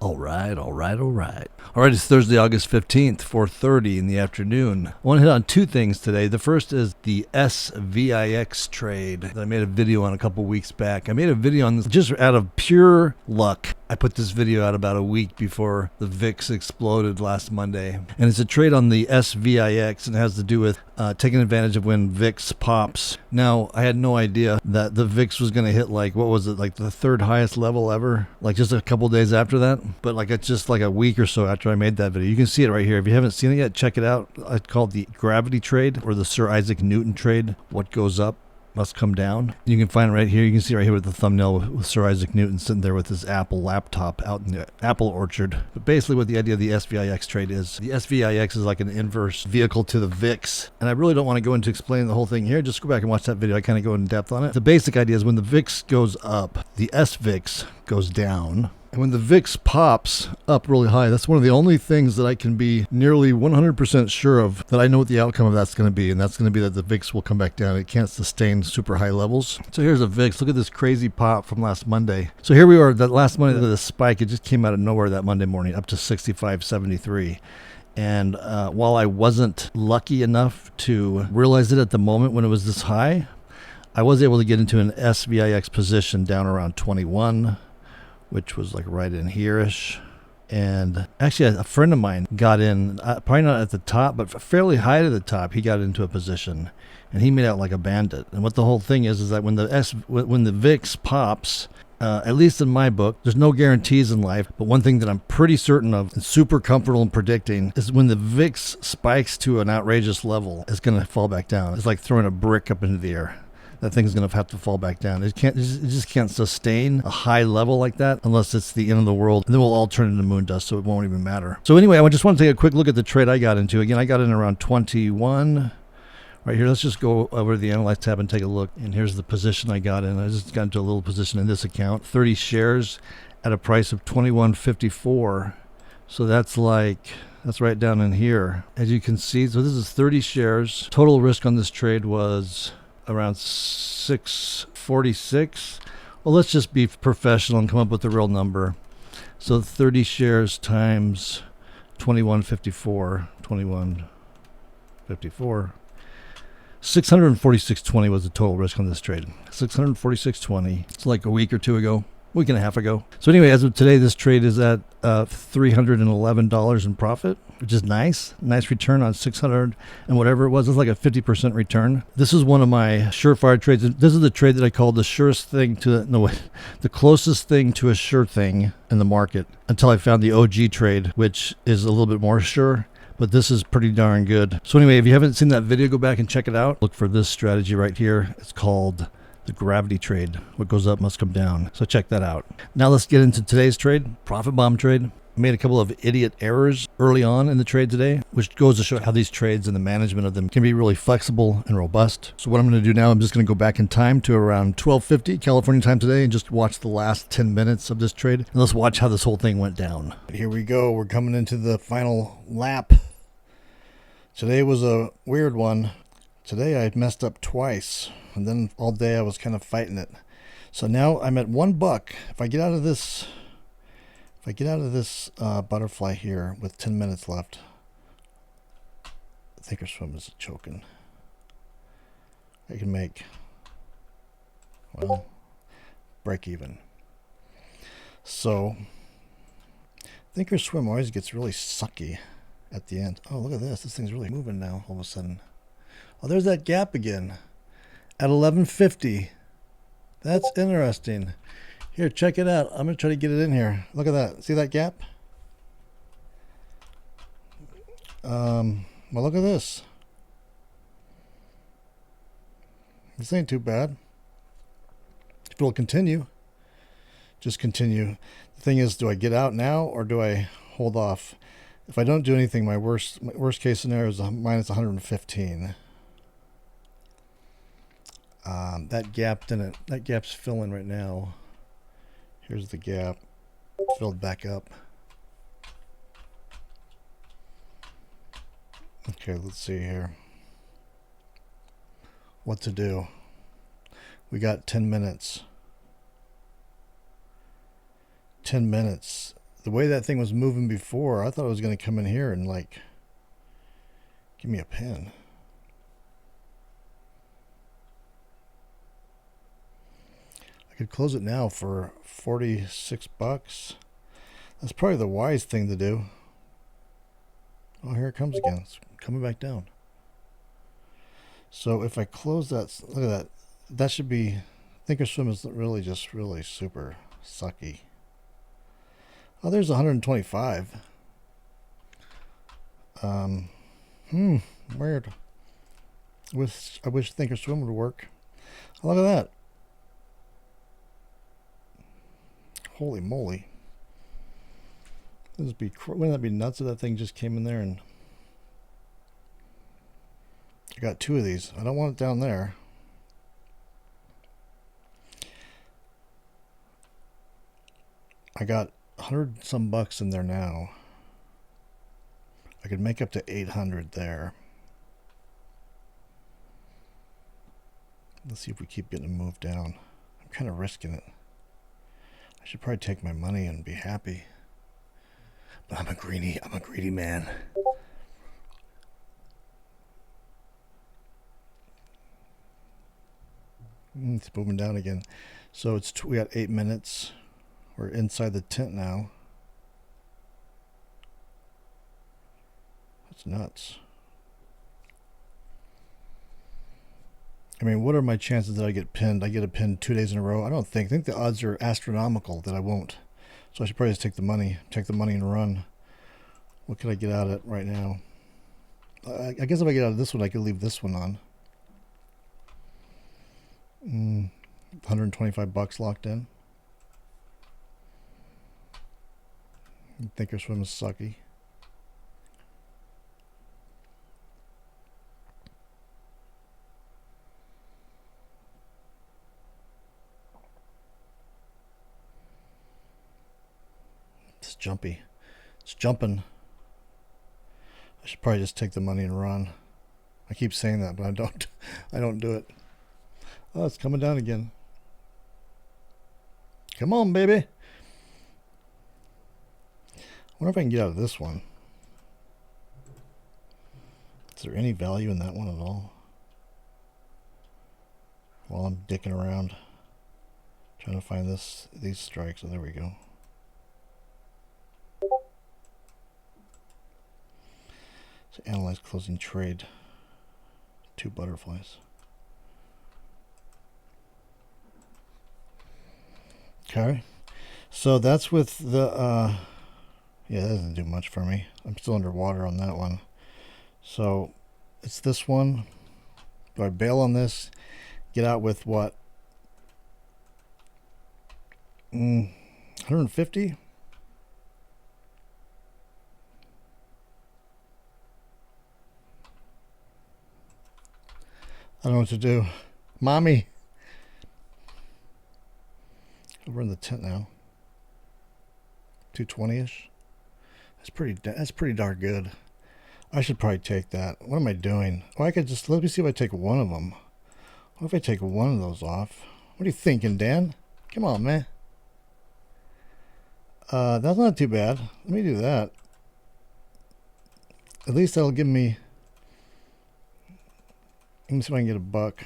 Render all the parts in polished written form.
All right, all right, all right. All right, it's Thursday, August 15th, 4:30 in the afternoon. I want to hit on two things today. The first is the SVIX trade that I made a video on a couple weeks back. I made a video on this just out of pure luck. I put this video out about a week before the VIX exploded last Monday. And it's a trade on the SVIX, and it has to do with taking advantage of when VIX pops. Now, I had no idea that the VIX was going to hit like the third highest level ever, like just a couple days after that. But like it's just like a week or so after I made that video. You can see it right here. If you haven't seen it yet, check it out. It's called the gravity trade, or the Sir Isaac Newton trade. What goes up must come down. You can find it right here. You can see right here with the thumbnail with Sir Isaac Newton sitting there with his Apple laptop out in the apple orchard. But basically what the idea of the SVIX trade is, the SVIX is like an inverse vehicle to the VIX. And I really don't want to go into explaining the whole thing here. Just go back and watch that video. I kind of go in depth on it. The basic idea is when the VIX goes up, the SVIX goes down. And when the VIX pops up really high, that's one of the only things that I can be nearly 100% sure of, that I know what the outcome of that's going to be. And that's going to be that the VIX will come back down. It can't sustain super high levels. So here's a VIX. Look at this crazy pop from last Monday. So here we are, that last Monday, the spike, it just came out of nowhere that Monday morning, up to 65.73. And while I wasn't lucky enough to realize it at the moment when it was this high, I was able to get into an SVIX position down around 21, which was like right in here-ish. And actually a friend of mine got in, probably not at the top, but fairly high to the top. He got into a position and he made out like a bandit. And what the whole thing is that when the VIX pops, at least in my book, there's no guarantees in life, but one thing that I'm pretty certain of and super comfortable in predicting is when the VIX spikes to an outrageous level, it's going to fall back down. It's like throwing a brick up into the air. That thing's going to have to fall back down. It just can't sustain a high level like that unless it's the end of the world. And then we'll all turn into moon dust, so it won't even matter. So anyway, I just want to take a quick look at the trade I got into. Again, I got in around 21. Right here, let's just go over to the Analyze tab and take a look. And here's the position I got in. I just got into a little position in this account. 30 shares at a price of $21.54. So that's right down in here. As you can see, so this is 30 shares. Total risk on this trade was around 646. Well, let's just be professional and come up with the real number. So 30 shares times 21.54, 21.54. 646.20 was the total risk on this trade. 646.20. It's like a week or two ago. Week and a half ago. So anyway, as of today, this trade is at $311 in profit, which is nice. Nice return on 600 and whatever it was. It's like a 50% return. This is one of my surefire trades. This is the trade that I call the surest thing the closest thing to a sure thing in the market until I found the OG trade, which is a little bit more sure. But this is pretty darn good. So anyway, if you haven't seen that video, go back and check it out. Look for this strategy right here. It's called the gravity trade. What goes up must come down. So check that out. Now let's get into today's trade. Profit bomb trade. I made a couple of idiot errors early on in the trade today, which goes to show how these trades and the management of them can be really flexible and robust. So what I'm going to do now, I'm just going to go back in time to around 12:50 California time today and just watch the last 10 minutes of this trade. And let's watch how this whole thing went down. Here we go. We're coming into the final lap. Today was a weird one. Today I messed up twice, and then all day I was kind of fighting it. So now I'm at $1. If I get out of this, butterfly here with 10 minutes left, Thinkorswim is choking. I can make, well, break even. So Thinkorswim always gets really sucky at the end. Oh, look at this. This thing's really moving now all of a sudden. Oh, there's that gap again at 11:50. That's interesting. Here, check it out. I'm going to try to get it in here. Look at that. See that gap? Well, look at this. This ain't too bad. If it'll continue, just continue. The thing is, do I get out now or do I hold off? If I don't do anything, my worst case scenario is minus 115. That gap's filling right now. Here's the gap. Filled back up. Okay, let's see here. What to do? We got 10 minutes. 10 minutes. the way that thing was moving before, I thought it was going to come in here and like give me a pin. I could close it now for 46 bucks. That's probably the wise thing to do. Oh, here it comes again. It's coming back down. So if I close that, look at that. That should be, Thinkorswim is really just really super sucky. Oh, there's 125. Weird. I wish Thinkorswim would work. Oh, look at that. Holy moly. Wouldn't that be nuts if that thing just came in there and I got 2 of these. I don't want it down there. I got 100 some bucks in there now. I could make up to 800 there. Let's see if we keep getting it moved down. I'm kind of risking it. I should probably take my money and be happy. But I'm a greedy man. It's moving down again. So we got 8 minutes. We're inside the tent now. That's nuts. I mean, what are my chances that I get pinned? I get a pin 2 days in a row. I think the odds are astronomical that I won't. So I should probably just take the money and run. What could I get out of it right now? I guess if I get out of this one, I could leave this one on. 125 bucks locked in. Thinkorswim is sucky. It's jumpy. It's jumping. I should probably just take the money and run. I keep saying that, but I don't. I don't do it. Oh, it's coming down again. Come on, baby. I wonder if I can get out of this one. Is there any value in that one at all? While I'm dicking around, trying to find these strikes. Oh, there we go. So analyze closing trade. 2 butterflies. Okay. So that's with the yeah, that doesn't do much for me. I'm still underwater on that one. So it's this one. Do I bail on this? Get out with what? 150? I don't know what to do. Mommy. We're in the tent now. 220-ish. That's pretty darn good. I should probably take that. What am I doing? Oh, I could just, let me see if I take one of them. What if I take one of those off? What are you thinking, Dan? Come on, man. That's not too bad. Let me do that. At least that'll give me, let me see if I can get a buck.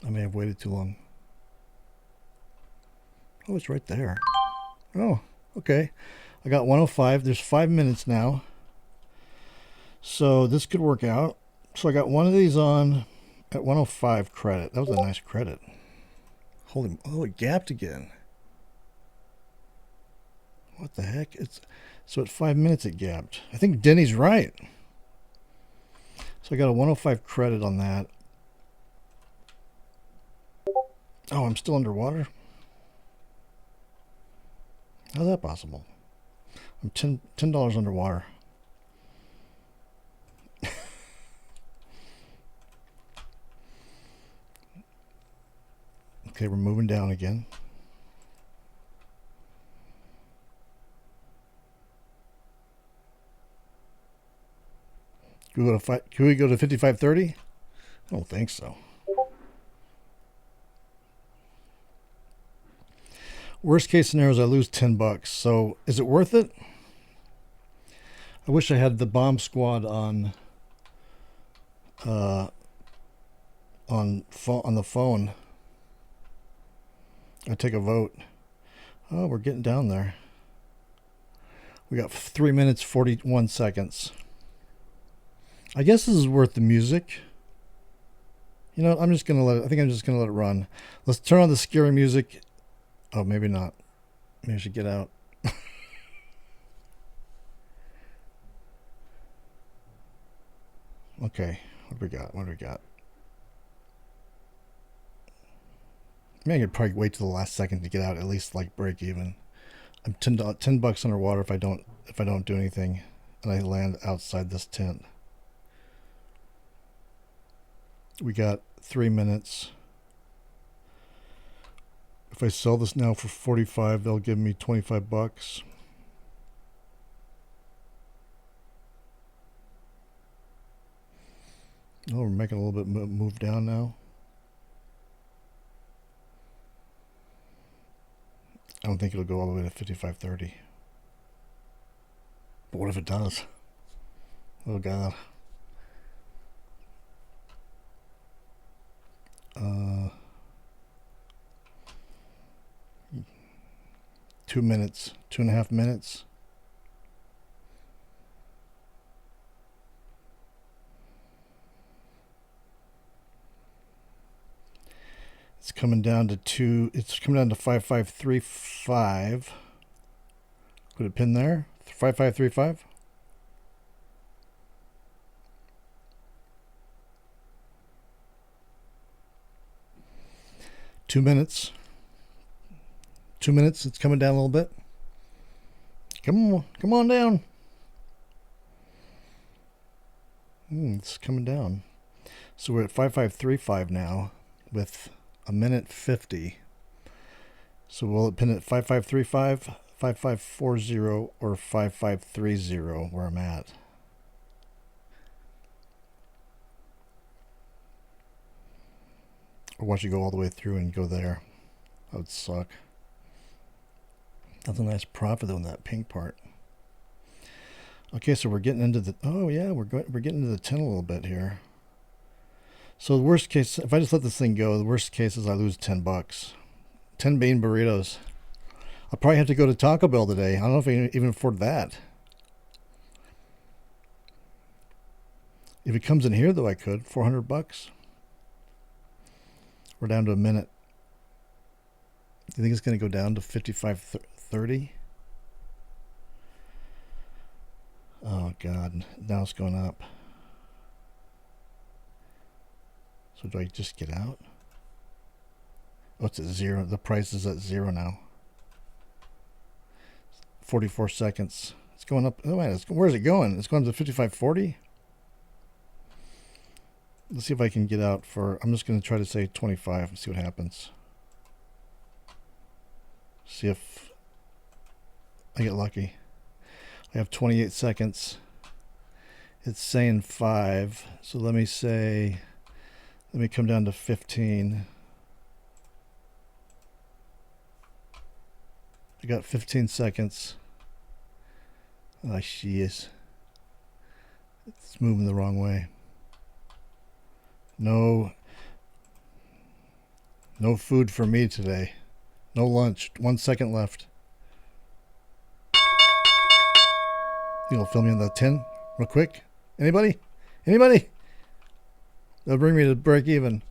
I may have waited too long. Oh, it's right there. Oh, okay. I got 105. There's 5 minutes now. So this could work out. So I got one of these on at 105 credit. That was a nice credit. Holy, oh, it gapped again. What the heck? So at 5 minutes it gapped. I think Denny's right. So I got a 105 credit on that. Oh, I'm still underwater? How's that possible? I'm $10 underwater. Okay, we're moving down again. Can we go to 55.30? I don't think so. Worst case scenario is I lose $10. So is it worth it? I wish I had the bomb squad on the phone. I'd take a vote. Oh, we're getting down there. We got 3 minutes 41 seconds. I guess this is worth the music. You know, I'm just gonna let it. I think I'm just gonna let it run. Let's turn on the scary music. Oh, maybe not. Maybe I should get out. Okay, what do we got? What do we got? Maybe I could probably wait till the last second to get out. At least like break even. I'm $10 underwater if I don't do anything, and I land outside this tent. We got 3 minutes. If I sell this now for 45, they'll give me $25. Oh, we're making a little bit move down now. I don't think it'll go all the way to 55.30. But what if it does? Oh God. 2 minutes, 2.5 minutes. It's coming down to 5535. Put a pin there. 5535. Two minutes. 2 minutes. It's coming down a little bit. Come on down. It's coming down. So we're at 5535 now with a minute 50. So will it pin at 5535, 5540, or 5530 where I'm at? Or watch you go all the way through and go there. That would suck. That's a nice profit though in that pink part. Okay, so we're getting into the. Oh yeah, we're getting into the 10 a little bit here. So the worst case, if I just let this thing go, the worst case is I lose $10. 10 bean burritos. I'll probably have to go to Taco Bell today. I don't know if I can even afford that. If it comes in here though, I could. $400. We're down to a minute. Do you think it's going to go down to 55.30? Oh God, now it's going up. So do I just get out? Oh, it's at 0. The price is at 0 now. 44 seconds. It's going up. Oh man, where's it going? It's going to 55.40. Let's see if I can get out for. I'm just going to try to say 25 and see what happens. See if I get lucky. I have 28 seconds. It's saying 5. So let me come down to 15. I got 15 seconds. Oh, she is. It's moving the wrong way. No food for me today. No lunch. 1 second left. You'll fill me in the 10 real quick. Anybody? That'll bring me to break even.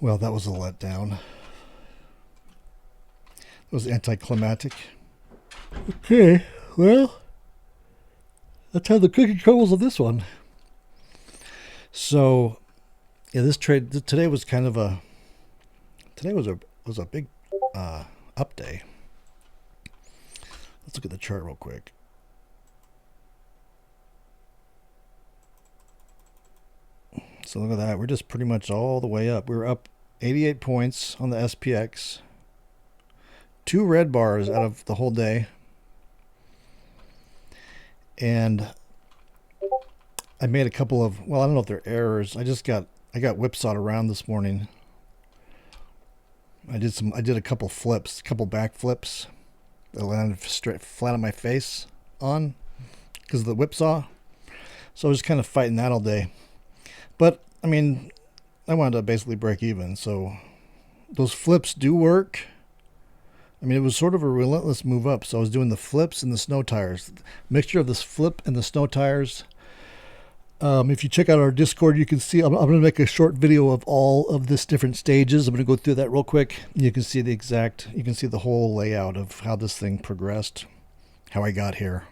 Well, that was a letdown. It was anticlimactic. Okay, well, that's how the cookie crumbles of this one. So, yeah, this trade today was kind of a. Today was a big up day. Let's look at the chart real quick. So look at that. We're just pretty much all the way up. We're up 88 points on the SPX. 2 red bars out of the whole day. And I made a couple of, well, I don't know if they're errors. I got whipsawed around this morning. I did a couple flips, a couple back flips that landed straight flat on my face on because of the whipsaw. So I was just kind of fighting that all day. But I mean, I wanted to basically break even. So those flips do work. I mean, it was sort of a relentless move up. So I was doing the flips and the snow tires, mixture of this flip and the snow tires. If you check out our Discord, you can see I'm going to make a short video of all of this different stages. I'm going to go through that real quick. You can see the whole layout of how this thing progressed, how I got here,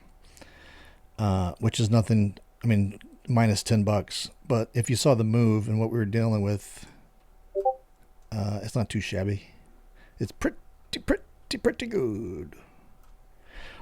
which is nothing. I mean, minus $10. But if you saw the move and what we were dealing with, it's not too shabby. It's pretty good.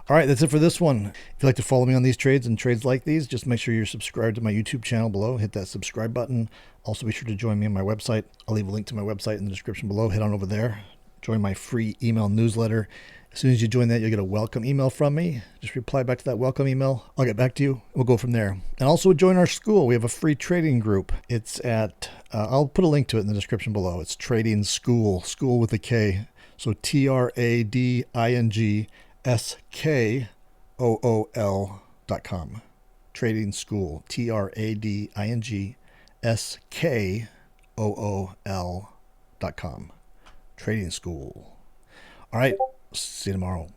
All right, that's it for this one. If you'd like to follow me on these trades and trades like these, just make sure you're subscribed to my YouTube channel below. Hit that subscribe button. Also, be sure to join me on my website. I'll leave a link to my website in the description below. Head on over there. Join my free email newsletter. As soon as you join that, you'll get a welcome email from me. Just reply back to that welcome email. I'll get back to you. We'll go from there. And also join our school. We have a free trading group. It's at, I'll put a link to it in the description below. It's Trading School, school with a K. So TradingSchool.com. Trading School, TradingSchool.com. Trading School. All right, see you tomorrow.